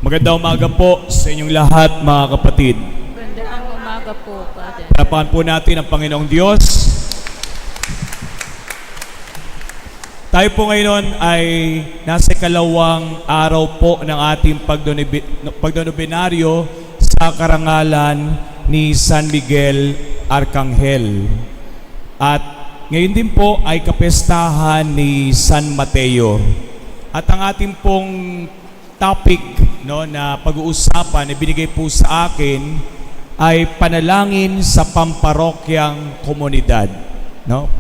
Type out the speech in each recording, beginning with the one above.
Magandang umaga po sa inyong lahat, mga kapatid. Magandang umaga po, Father. Palapakan po natin ang Panginoong Diyos. Tayo po ngayon ay nasa ikalawang araw po ng ating pagdonobinaryo sa karangalan ni San Miguel Arcangel. At ngayon din po ay kapestahan ni San Mateo. At ang ating pong topic na pag-uusapan na binigay po sa akin ay panalangin sa pamparokyang komunidad.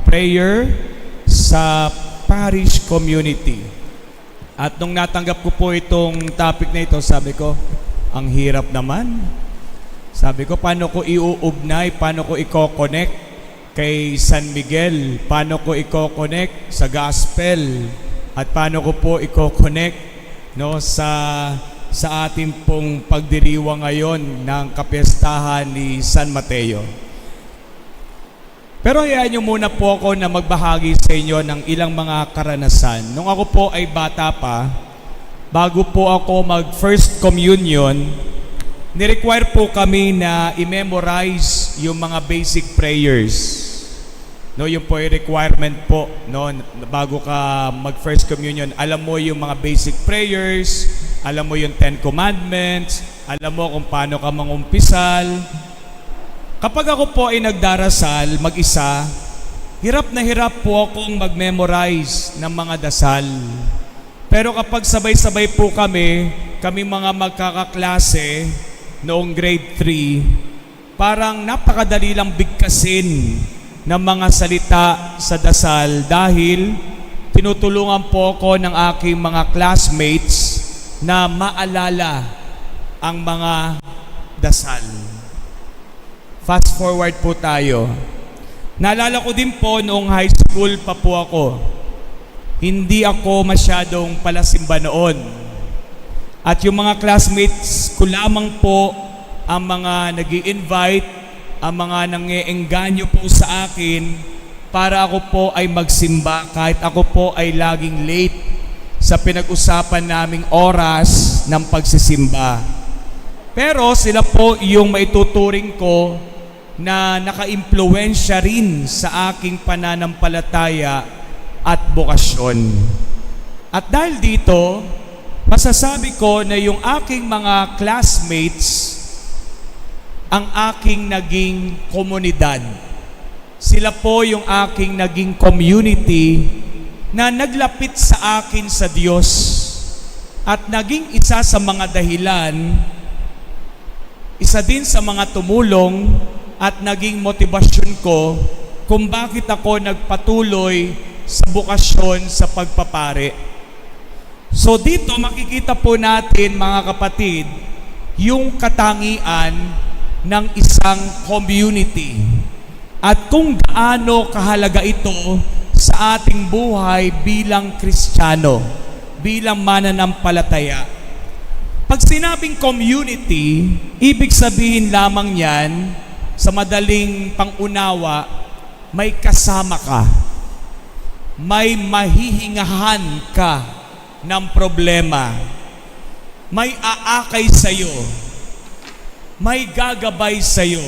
Prayer sa parish community. At nung natanggap ko po itong topic na ito, sabi ko, ang hirap naman. Sabi ko, paano ko iuugnay, paano ko i-connect kay San Miguel, paano ko i-connect sa gospel, at paano ko po i-connect sa ating pong pagdiriwang ngayon ng kapestahan ni San Mateo. Pero hayaan nyo muna po ako na magbahagi sa inyo ng ilang mga karanasan. Nung ako po ay bata pa, bago po ako mag-first communion, ni-require po kami na i-memorize yung mga basic prayers. Yung po ay requirement po, bago ka mag-first communion. Alam mo yung mga basic prayers, alam mo yung 10 commandments, alam mo kung paano ka mangumpisal. Kapag ako po ay nagdarasal mag-isa, hirap na hirap po akong mag-memorize ng mga dasal. Pero kapag sabay-sabay po kami mga magkakaklase noong grade 3, parang napakadali lang bigkasin ng mga salita sa dasal dahil tinutulungan po ako ng aking mga classmates na maalala ang mga dasal. Fast forward po tayo. Naalala ko din po noong high school pa po ako. Hindi ako masyadong palasimba noon. At yung mga classmates ko lamang po ang mga nag-i-invite, ang mga nang-iengganyo po sa akin para ako po ay magsimba kahit ako po ay laging late sa pinag-usapan naming oras ng pagsisimba. Pero sila po yung maituturing ko na naka-impluwensya rin sa aking pananampalataya at bokasyon. At dahil dito, masasabi ko na yung aking mga classmates ang aking naging komunidad. Sila po yung aking naging community na naglapit sa akin sa Diyos at naging isa sa mga dahilan, isa din sa mga tumulong at naging motibasyon ko kung bakit ako nagpatuloy sa bokasyon sa pagpapare. So dito makikita po natin, mga kapatid, yung katangian ng isang community at kung gaano kahalaga ito sa ating buhay bilang Kristiyano, bilang mananampalataya. Pag sinabing community, ibig sabihin lamang yan, sa madaling pangunawa, may kasama ka, may mahihingahan ka ng problema, may aakay sa'yo, may gagabay sa'yo,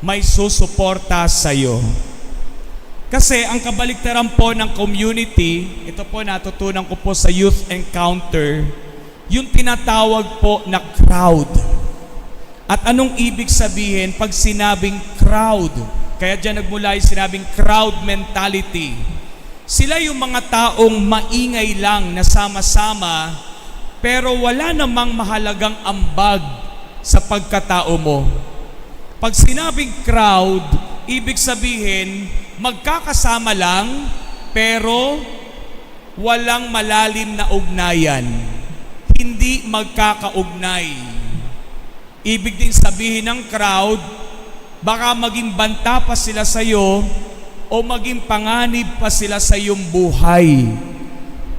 may susuporta sa'yo. Kasi ang kabaliktaran po ng community, ito po natutunan ko po sa youth encounter, yung tinatawag po na crowd. At anong ibig sabihin pag sinabing crowd? Kaya dyan nagmula yung sinabing crowd mentality. Sila yung mga taong maingay lang na sama-sama, pero wala namang mahalagang ambag sa pagkatao mo. Pag sinabing crowd, ibig sabihin, magkakasama lang, pero walang malalim na ugnayan. Hindi magkakaugnay. Ibig din sabihin ng crowd, baka maging banta pa sila sa iyo o maging panganib pa sila sa iyong buhay.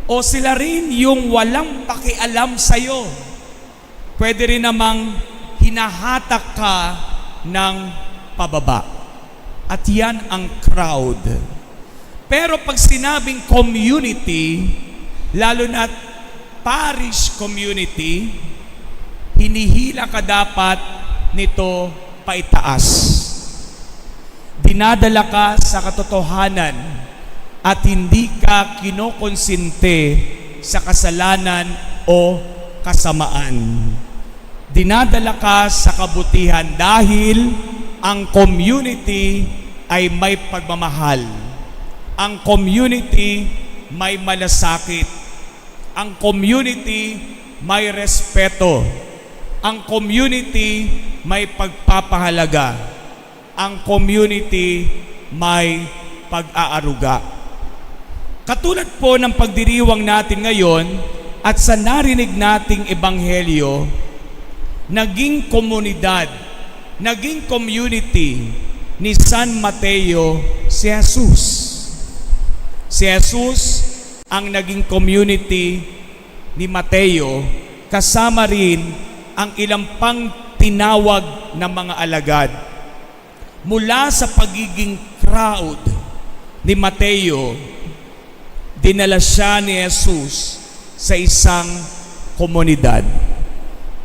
O sila rin yung walang pakialam sa iyo. Pwede rin namang hinahatak ka ng pababa. At yan ang crowd. Pero pag sinabing community, lalo na parish community, hinihila ka dapat nito paitaas. Dinadala ka sa katotohanan at hindi ka kinokonsinte sa kasalanan o kasamaan. Dinadala ka sa kabutihan dahil ang community ay may pagmamahal. Ang community may malasakit. Ang community may respeto. Ang community may pagpapahalaga. Ang community may pag-aaruga. Katulad po ng pagdiriwang natin ngayon at sa narinig nating ebanghelyo, naging komunidad, naging community ni San Mateo si Jesus. Si Jesus ang naging community ni Mateo, kasama rin ang ilang pang tinawag na mga alagad. Mula sa pagiging crowd ni Mateo, dinala siya ni Jesus sa isang komunidad.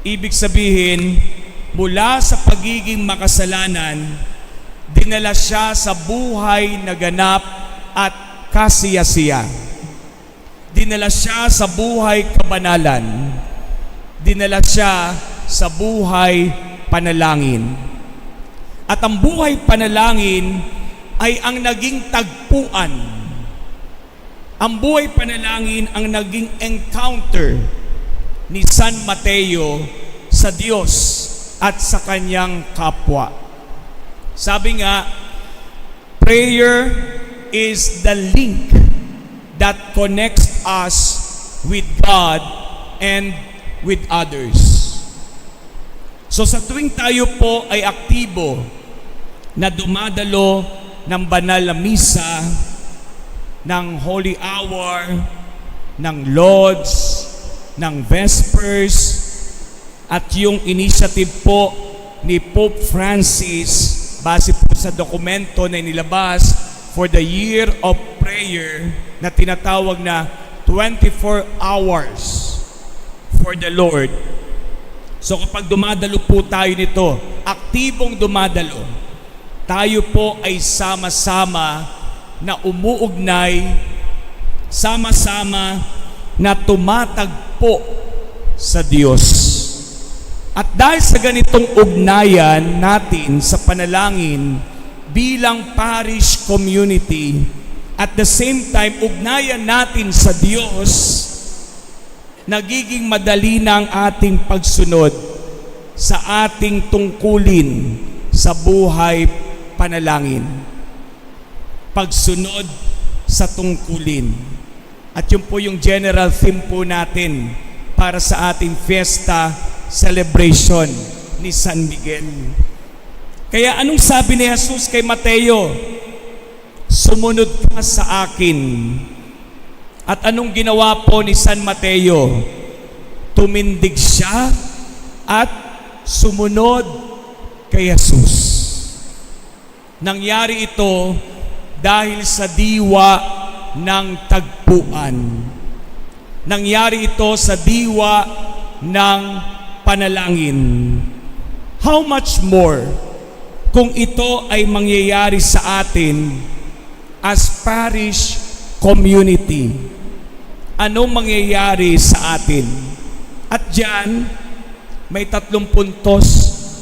Ibig sabihin, mula sa pagiging makasalanan, dinala siya sa buhay na ganap at kasiyasiya. Dinala siya sa buhay kabanalan. Dinala siya sa buhay panalangin. At ang buhay panalangin ay ang naging tagpuan. Ang buhay panalangin ang naging encounter ni San Mateo sa Diyos at sa kanyang kapwa. Sabi nga, prayer is the link that connects us with God and with others. So sa tuwing tayo po ay aktibo na dumadalo ng banal na misa, ng Holy Hour, ng Lauds, ng Vespers, at yung initiative po ni Pope Francis base po sa dokumento na inilabas for the Year of Prayer na tinatawag na 24 hours for the Lord. So kapag dumadalo po tayo nito, aktibong dumadalo, tayo po ay sama-sama na umuugnay, sama-sama na tumatagpo sa Diyos. At dahil sa ganitong ugnayan natin sa panalangin bilang parish community, at the same time, ugnayan natin sa Diyos, nagiging madali na ang ating pagsunod sa ating tungkulin sa buhay panalangin. Pagsunod sa tungkulin. At yun po yung general theme po natin para sa ating fiesta celebration ni San Miguel. Kaya anong sabi ni Jesus kay Mateo? Sumunod ka sa akin. At anong ginawa po ni San Mateo? Tumindig siya at sumunod kay Jesus. Nangyari ito dahil sa diwa ng tagpuan. Nangyari ito sa diwa ng panalangin. How much more kung ito ay mangyayari sa atin as parish community? Anong mangyayari sa atin? At diyan, may 3 puntos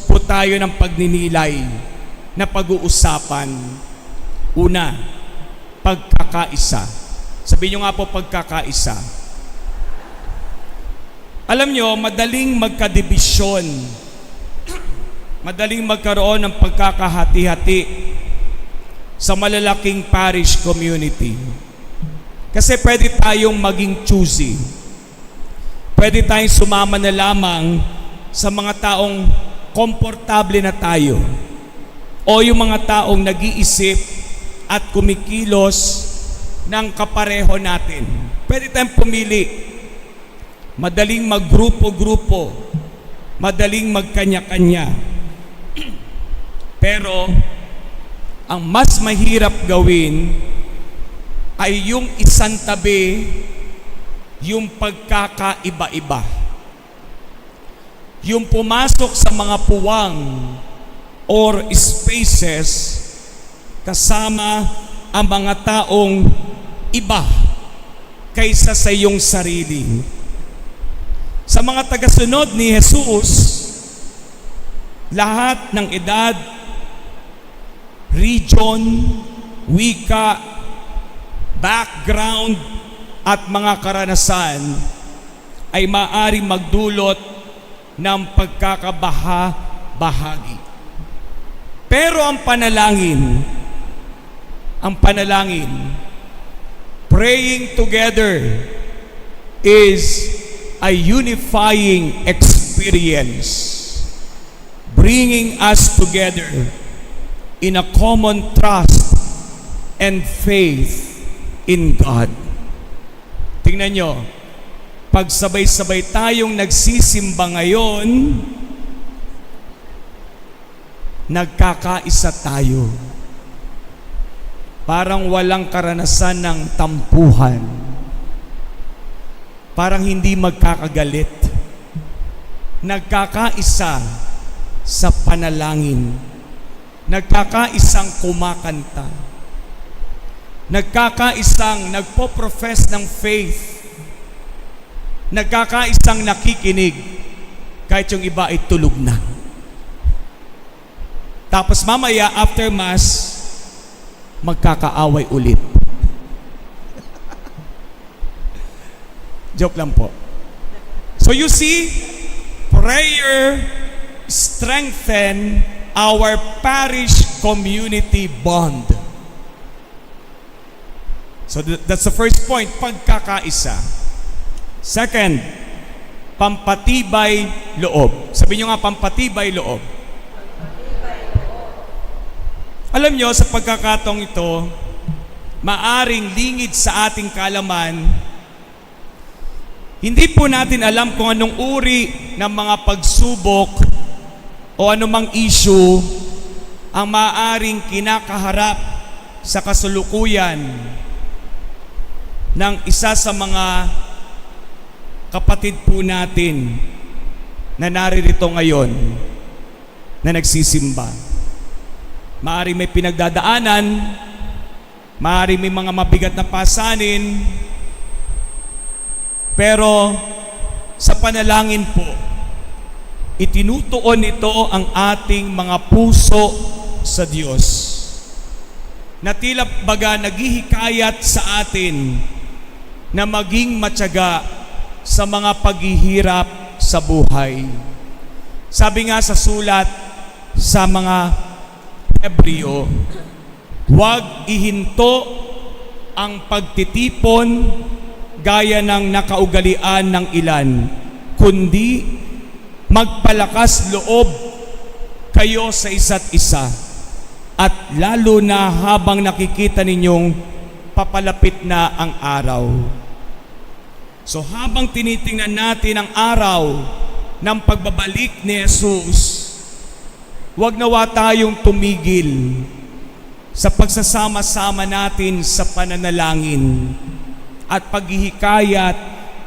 po tayo ng pagninilay na pag-uusapan. Una, pagkakaisa. Sabihin nyo nga po, pagkakaisa. Alam nyo, madaling magkadibisyon. Madaling magkaroon ng pagkakahati-hati sa malalaking parish community. Kasi pwede tayong maging choosy. Pwede tayong sumama na lamang sa mga taong komportable na tayo. O yung mga taong nag-iisip at kumikilos ng kapareho natin. Pwede tayong pumili. Madaling maggrupo-grupo. Madaling magkanya-kanya. Pero, ang mas mahirap gawin ay yung isang tabi, yung pagkakaiba-iba. yung pumasok sa mga puwang or spaces kasama ang mga taong iba kaysa sa iyong sarili. Sa mga tagasunod ni Jesus, lahat ng edad, region, wika, background, at mga karanasan ay maaaring magdulot ng pagkakabaha-bahagi. Pero ang panalangin, praying together is a unifying experience, bringing us together in a common trust and faith in God. Tingnan nyo, pag sabay-sabay tayong nagsisimba ngayon, nagkakaisa tayo. Parang walang karanasan ng tampuhan. Parang hindi magkakagalit. Nagkakaisa sa panalangin. Nagkakaisang kumakanta. Nagkakaisang nagpo-profess ng faith. Nagkakaisang nakikinig kahit yung iba ay tulog na. Tapos mamaya after mass, magkakaaway ulit. Joke lang po. So you see, prayer strengthen our parish community bond. So that's the first point, pagkakaisa. Second, pampatibay loob. Sabi nyo nga, pampatibay loob. Alam nyo, sa pagkakataong ito, maaring lingid sa ating kaalaman, hindi po natin alam kung anong uri ng mga pagsubok o anumang issue ang maaring kinakaharap sa kasulukuyan ng isa sa mga kapatid po natin na naririto ngayon na nagsisimba. Maaring may pinagdadaanan, maaring may mga mabigat na pasanin, pero sa panalangin po, itinutuon ito ang ating mga puso sa Diyos, na tila baga naghihikayat sa atin na maging matyaga sa mga paghihirap sa buhay. Sabi nga sa sulat sa mga Hebreo, huwag ihinto ang pagtitipon gaya ng nakaugalian ng ilan, kundi magpalakas loob kayo sa isa't isa, at lalo na habang nakikita ninyong papalapit na ang araw. So habang tinitingnan natin ang araw ng pagbabalik ni Jesus, huwag nawa tayong tumigil sa pagsasama-sama natin sa pananalangin at paghihikayat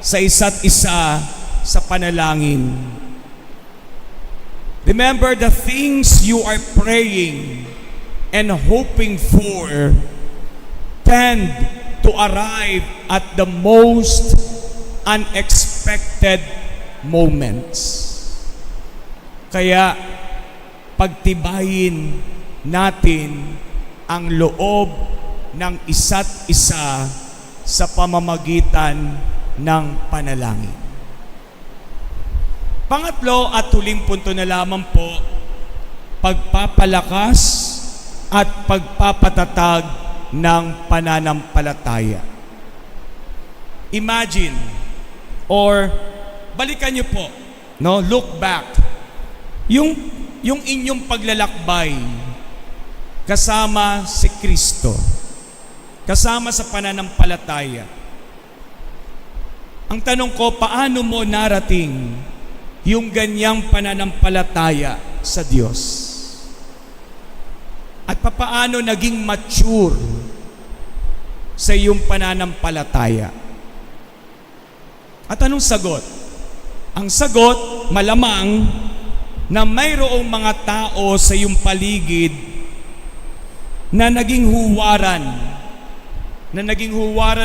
sa isa't isa sa panalangin. Remember, the things you are praying and hoping for tend to arrive at the most unexpected moments. Kaya pagtibayin natin ang loob ng isa't isa sa pamamagitan ng panalangin. Pangatlo at huling punto na lamang po, pagpapalakas at pagpapatatag ng pananampalataya. Imagine, or balikan niyo po, no? Look back. Yung inyong paglalakbay kasama si Kristo, kasama sa pananampalataya. Ang tanong ko, paano mo narating yung ganyang pananampalataya sa Diyos? At papaano naging mature sa iyong pananampalataya? At anong sagot? Ang sagot, malamang na mayroong mga tao sa iyong paligid na naging huwaran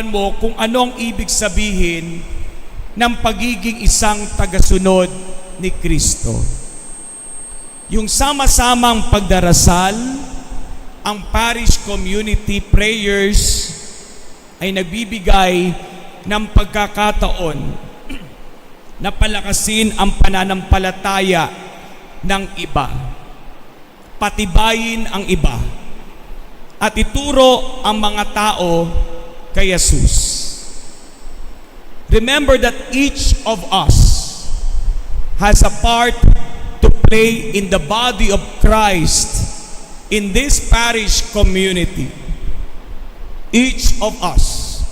mo kung anong ibig sabihin ng pagiging isang tagasunod ni Kristo. Yung sama-samang pagdarasal, ang parish community prayers ay nagbibigay ng pagkakataon na palakasin ang pananampalataya ng iba, patibayin ang iba, at ituro ang mga tao kay Jesus. Remember that each of us has a part to play in the body of Christ in this parish community. Each of us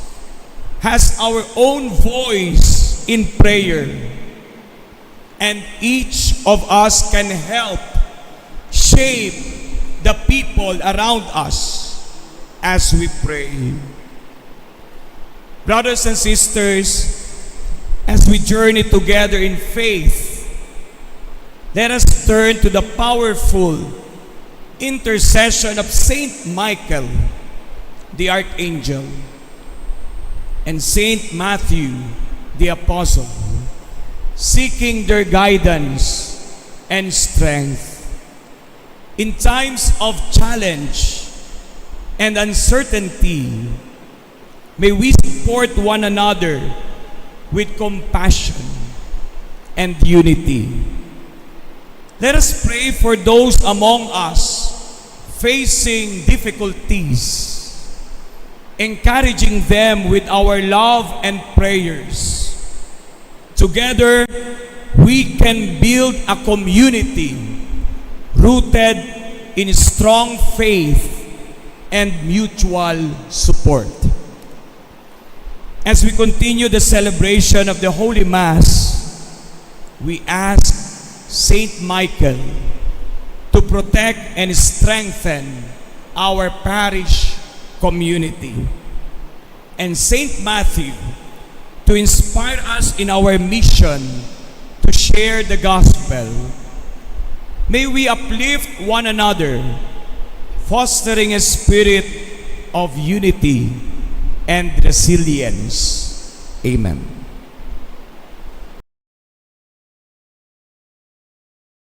has our own voice in prayer, and each of us can help shape the people around us as we pray. Brothers and sisters, as we journey together in faith, let us turn to the powerful intercession of Saint Michael, the Archangel, and Saint Matthew, the Apostle, seeking their guidance and strength. In times of challenge and uncertainty, may we support one another with compassion and unity. Let us pray for those among us facing difficulties, encouraging them with our love and prayers. Together, we can build a community rooted in strong faith and mutual support. As we continue the celebration of the Holy Mass, we ask Saint Michael to protect and strengthen our parish community, and Saint Matthew to inspire us in our mission to share the gospel. May we uplift one another, fostering a spirit of unity and resilience. Amen.